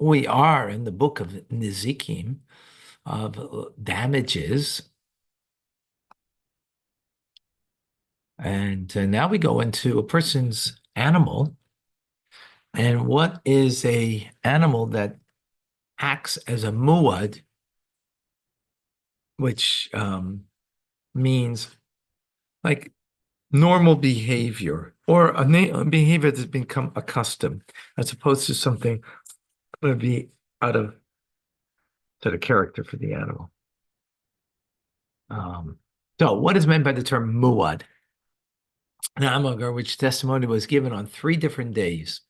we are in the book of Nezikim, of damages. And now we go into a person's animal. And what is a animal that acts as a muad, which means like normal behavior or a behavior that's become accustomed, as opposed to something that would be out of sort of character for the animal. So what is meant by the term muad? An animal which testimony was given on 3 different days.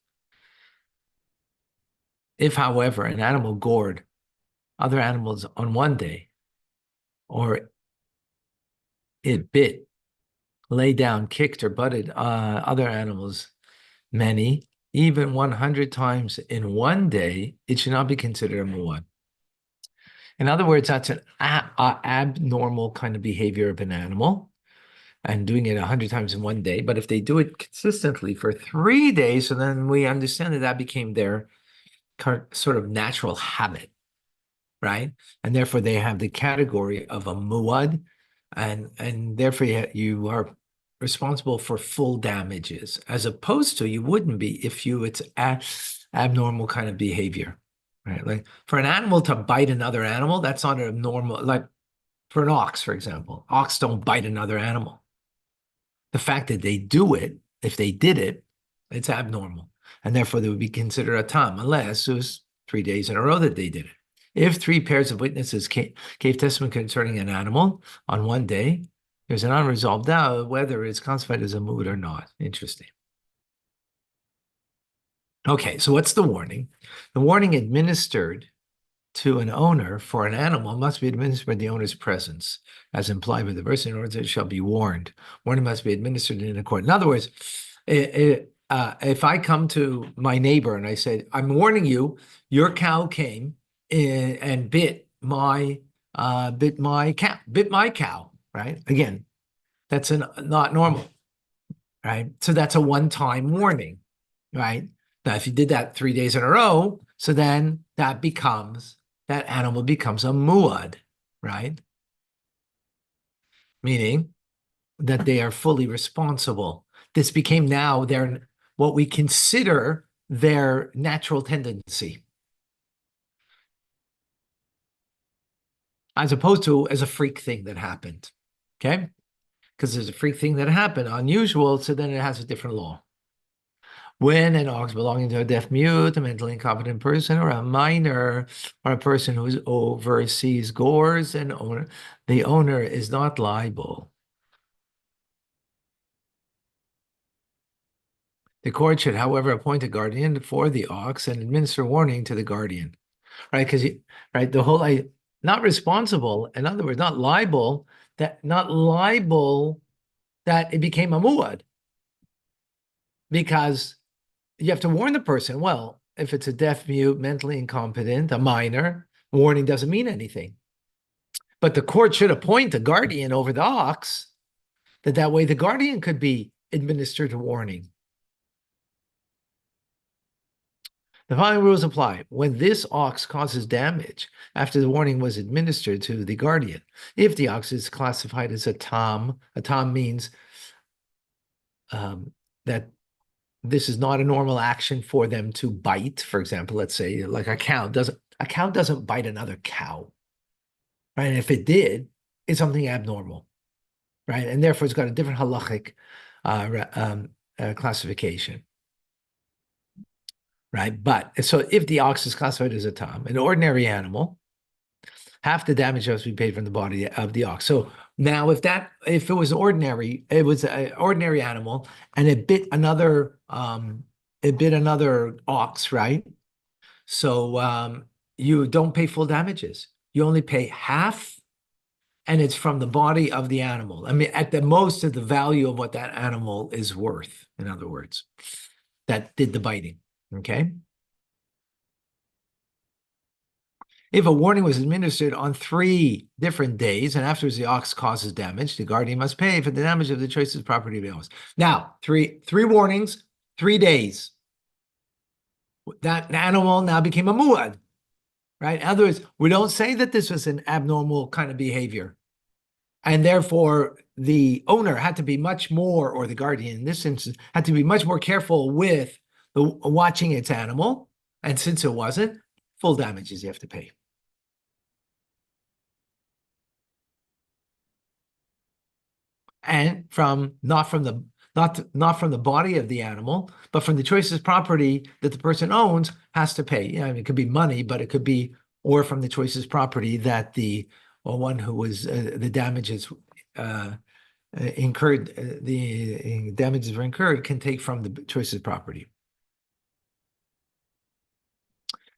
If, however, an animal gored other animals on one day, or it bit, lay down, kicked, or butted other animals many, even 100 times in one day, it should not be considered a muad. In other words, that's an abnormal kind of behavior of an animal, and doing it 100 times in one day. But if they do it consistently for 3 days, so then we understand that that became their sort of natural habit, right? And therefore they have the category of a muad, and therefore you are responsible for full damages, as opposed to you wouldn't be if it's abnormal kind of behavior, right? Like for an animal to bite another animal, that's not a normal, like for an ox, for example. Ox don't bite another animal. The fact that they do it, if they did it, it's abnormal. And therefore they would be considered a tam, unless it was 3 days in a row that they did it. If 3 pairs of witnesses gave testimony concerning an animal on one day, there's an unresolved doubt whether it's classified as a mood or not. Interesting. Okay, so what's the warning? The warning administered to an owner for an animal must be administered by the owner's presence, as implied by the verse, in order that it shall be warned. Warning must be administered in accord. In other words, if I come to my neighbor and I said, I'm warning you, your cow came and bit my cow, right? Again, that's not normal, right? So that's a one-time warning, right? Now, if you did that 3 days in a row, so then that animal becomes a muad, right? Meaning that they are fully responsible. This became now what we consider their natural tendency, as opposed to as a freak thing that happened, okay? Because there's a freak thing that happened, unusual, so then it has a different law. When an ox belonging to a deaf mute, a mentally incompetent person, or a minor, or a person who oversees gores, the owner is not liable. The court should, however, appoint a guardian for the ox and administer warning to the guardian, right? Because the whole not responsible, in other words, not liable that it became a muad, because you have to warn the person. Well, if it's a deaf mute, mentally incompetent, a minor, warning doesn't mean anything. But the court should appoint a guardian over the ox, that way the guardian could be administered a warning. The following rules apply. When this ox causes damage after the warning was administered to the guardian, if the ox is classified as a tam means that this is not a normal action for them to bite. For example, let's say like a cow doesn't bite another cow, right? And if it did, it's something abnormal, right? And therefore it's got a different halachic classification, right? But so if the ox is classified as a tam, an ordinary animal, half the damage must be paid from the body of the ox. So now if it was an ordinary animal and it bit another ox, right? So you don't pay full damages. You only pay half, and it's from the body of the animal. I mean, at the most of the value of what that animal is worth, in other words, that did the biting, okay? If a warning was administered on 3 different days and afterwards the ox causes damage, the guardian must pay for the damage of the choice's property of the ox. Now, three warnings, 3 days. that animal now became a muad, right? In other words, we don't say that this was an abnormal kind of behavior. And therefore, the owner had to be much more, or the guardian in this instance, had to be much more careful with watching its animal. And since it wasn't, full damages you have to pay. And not from the body of the animal, but from the choices property that the person owns has to pay. Yeah, I mean, it could be money, but it could be, or from the choices property that the one who was the damages incurred, the damages were incurred can take from the choices property.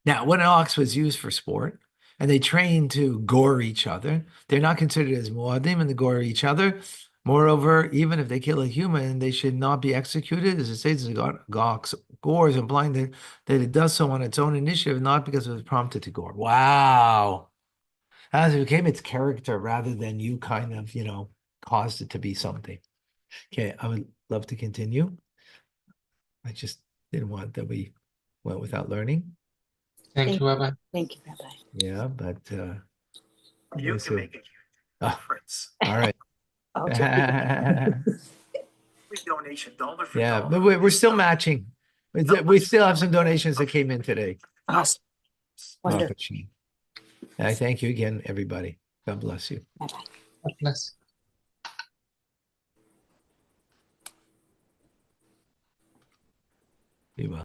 Now, when an ox was used for sport and they trained to gore each other, they're not considered as muadim and they gore each other. Moreover, even if they kill a human, they should not be executed, as it says, the ox gores, implying that it does so on its own initiative, not because it was prompted to gore. Wow. As it became its character rather than you kind of, caused it to be something. Okay, I would love to continue. I just didn't want that we went without learning. Thank you, Rabbi. Thank you, Rabbi. Yeah, but You can make a difference. all right. I'll take Donation dollar for Yeah, dollar. but we're still matching. We still have some donations that came in today. Awesome. Wonderful. I thank you again, everybody. God bless you. Bye-bye. God bless.